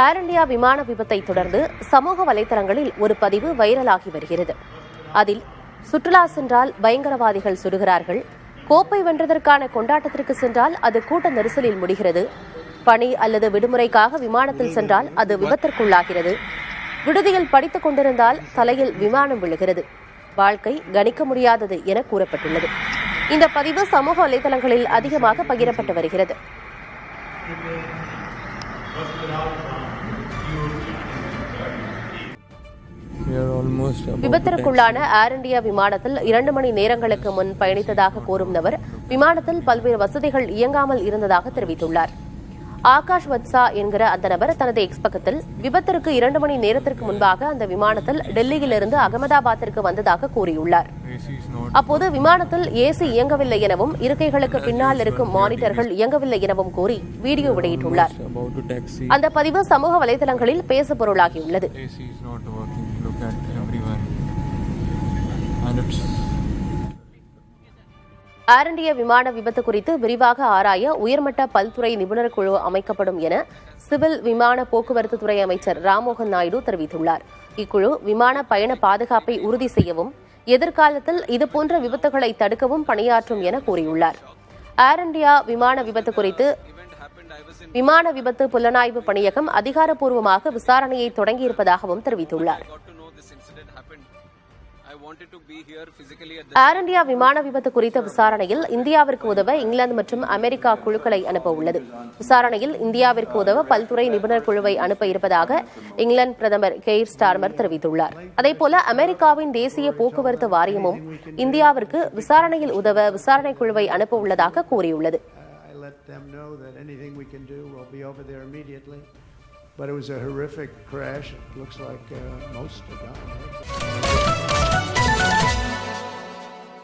ஏர் India விமான விபத்தை தொடர்ந்து சமூக வலைதளங்களில் ஒரு பதிவு வைரலாகி வருகிறது. அதில் சுற்றுலா சென்றால் பயங்கரவாதிகள் சுடுகிறார்கள், கோப்பை வென்றதற்கான கொண்டாட்டத்திற்கு சென்றால் அது கூட்ட நெரிசலில் முடிகிறது, பணி அல்லது விடுமுறைக்காக விமானத்தில் சென்றால் அது விபத்திற்குள்ளாகிறது, விடுதியில் படித்துக் கொண்டிருந்தால் தலையில் விமானம் விழுகிறது, வாழ்க்கை கணிக்க முடியாதது என கூறப்பட்டுள்ளது. இந்த பதிவு சமூக வலைதளங்களில் அதிகமாக பகிரப்பட்டு வருகிறது. விபத்திற்குள்ளான ஏர் இந்தியா விமானத்தில் 2 மணி நேரங்களுக்கு முன் பயணித்ததாக கூறும் நபர் விமானத்தில் பல்வேறு வசதிகள் இயங்காமல் இருந்ததாக தெரிவித்துள்ளார். ஆகாஷ் வத்சா என்கிற அந்த நபர் தனது எக்ஸ் பக்கத்தில் விபத்திற்கு 2 மணி நேரத்திற்கு முன்பாக அந்த விமானத்தில் டெல்லியிலிருந்து அகமதாபாத்திற்கு வந்ததாக கூறியுள்ளார். அப்போது விமானத்தில் ஏசி இயங்கவில்லை எனவும் இருக்கைகளுக்கு பின்னால் இருக்கும் மானிட்டர்கள் இயங்கவில்லை எனவும் கூறி வீடியோ வெளியிட்டுள்ளார். அந்த பதிவு சமூக வலைதளங்களில் பேசுபொருளாகியுள்ளது. ஏர் இந்தியா விமான விபத்து குறித்து விரிவாக ஆராய உயர்மட்ட பல்துறை நிபுணர் குழு அமைக்கப்படும் என சிவில் விமான போக்குவரத்து துறை அமைச்சர் ராம்மோகன் நாயுடு தெரிவித்துள்ளார். இக்குழு விமான பயண பாதுகாப்பை உறுதி செய்யவும் எதிர்காலத்தில் இதுபோன்ற விபத்துகளை தடுக்கவும் பணியாற்றும் என கூறியுள்ளார். ஏர் இந்தியா விமான விபத்து குறித்து விமான விபத்து புலனாய்வு பணியகம் அதிகாரப்பூர்வமாக விசாரணையை தொடங்கியிருப்பதாகவும் தெரிவித்துள்ளார். ஏர் இந்தியா விமான விபத்து குறித்த விசாரணையில் இந்தியாவிற்கு உதவ இங்கிலாந்து மற்றும் அமெரிக்கா குழுக்களை அனுப்ப உள்ளது. விசாரணையில் இந்தியாவிற்கு உதவ பல்துறை நிபுணர் குழுவை அனுப்ப இருப்பதாக இங்கிலாந்து பிரதமர் கெய்ர் ஸ்டார்மர் தெரிவித்துள்ளார். அதேபோல அமெரிக்காவின் தேசிய போக்குவரத்து வாரியமும் இந்தியாவிற்கு விசாரணையில் உதவ விசாரணை குழுவை அனுப்ப உள்ளதாக கூறியுள்ளது. But it was a horrific crash. It looks like most are gone.